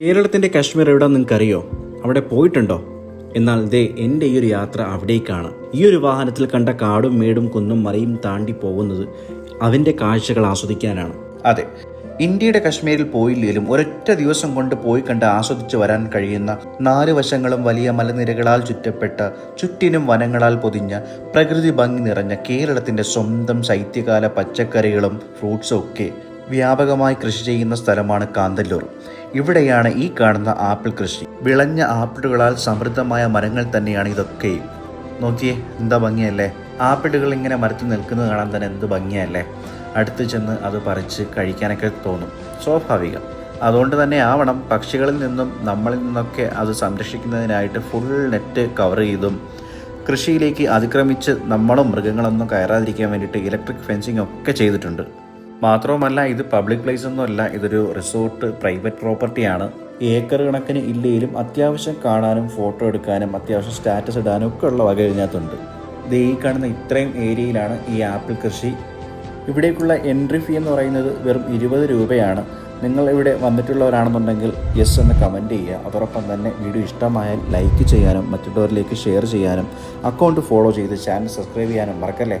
കേരളത്തിൻ്റെ കാശ്മീർ എവിടെ നിങ്ങൾക്കറിയോ? അവിടെ പോയിട്ടുണ്ടോ? എന്നാൽ ദേ എൻ്റെ ഈ ഒരു യാത്ര അവിടേക്കാണ്. ഈ ഒരു വാഹനത്തിൽ കണ്ട കാടും മേടും കുന്നും മലയും താണ്ടി പോകുന്നത് അതിൻ്റെ കാഴ്ചകൾ ആസ്വദിക്കാനാണ്. അതെ, ഇന്ത്യയുടെ കശ്മീരിൽ പോയില്ലെങ്കിലും ഒരൊറ്റ ദിവസം കൊണ്ട് പോയി കണ്ട് ആസ്വദിച്ച് വരാൻ കഴിയുന്ന 4 വശങ്ങളും വലിയ മലനിരകളാൽ ചുറ്റപ്പെട്ട, ചുറ്റിനും വനങ്ങളാൽ പൊതിഞ്ഞ, പ്രകൃതി ഭംഗി നിറഞ്ഞ കേരളത്തിൻ്റെ സ്വന്തം ശൈത്യകാല പച്ചക്കറികളും ഫ്രൂട്ട്സും ഒക്കെ വ്യാപകമായി കൃഷി ചെയ്യുന്ന സ്ഥലമാണ് കാന്തല്ലൂർ. ഇവിടെയാണ് ഈ കാണുന്ന ആപ്പിൾ കൃഷി. വിളഞ്ഞ ആപ്പിളുകളാൽ സമൃദ്ധമായ മരങ്ങൾ തന്നെയാണ് ഇതൊക്കെയും. നോക്കിയേ, എന്താ ഭംഗിയല്ലേ! ആപ്പിളുകൾ ഇങ്ങനെ മരത്തിൽ നിൽക്കുന്നത് കാണാൻ തന്നെ എന്ത് ഭംഗിയല്ലേ! അടുത്ത് ചെന്ന് അത് പറിച്ച് കഴിക്കാനൊക്കെ തോന്നും, സ്വാഭാവികം. അതുകൊണ്ട് തന്നെ ആവണം പക്ഷികളിൽ നിന്നും നമ്മളിൽ നിന്നൊക്കെ അത് സംരക്ഷിക്കുന്നതിനായിട്ട് ഫുൾ നെറ്റ് കവർ ചെയ്തും കൃഷിയിലേക്ക് അതിക്രമിച്ച് നമ്മളും മൃഗങ്ങളൊന്നും കയറാതിരിക്കാൻ വേണ്ടിയിട്ട് ഇലക്ട്രിക് ഫെൻസിങ് ഒക്കെ ചെയ്തിട്ടുണ്ട്. മാത്രവുമല്ല, ഇത് പബ്ലിക് പ്ലേസ് ഒന്നുമല്ല, ഇതൊരു റിസോർട്ട്, പ്രൈവറ്റ് പ്രോപ്പർട്ടിയാണ്. ഏക്കർ കണക്കിന് ഇല്ലെങ്കിലും അത്യാവശ്യം കാണാനും ഫോട്ടോ എടുക്കാനും അത്യാവശ്യം സ്റ്റാറ്റസ് ഇടാനും ഒക്കെ ഉള്ള വക ഇതിനകത്തുണ്ട്. ഇത് ഈ കാണുന്ന ഇത്രയും ഏരിയയിലാണ് ഈ ആപ്പിൾ കൃഷി. ഇവിടേക്കുള്ള എൻട്രി ഫീ എന്ന് പറയുന്നത് വെറും 20 രൂപയാണ്. നിങ്ങൾ ഇവിടെ വന്നിട്ടുള്ളവരാണെന്നുണ്ടെങ്കിൽ യെസ് എന്ന് കമൻറ്റ് ചെയ്യുക. അതോടൊപ്പം തന്നെ വീഡിയോ ഇഷ്ടമായാൽ ലൈക്ക് ചെയ്യാനും മറ്റുള്ളവരിലേക്ക് ഷെയർ ചെയ്യാനും അക്കൗണ്ട് ഫോളോ ചെയ്ത് ചാനൽ സബ്സ്ക്രൈബ് ചെയ്യാനും മറക്കല്ലേ.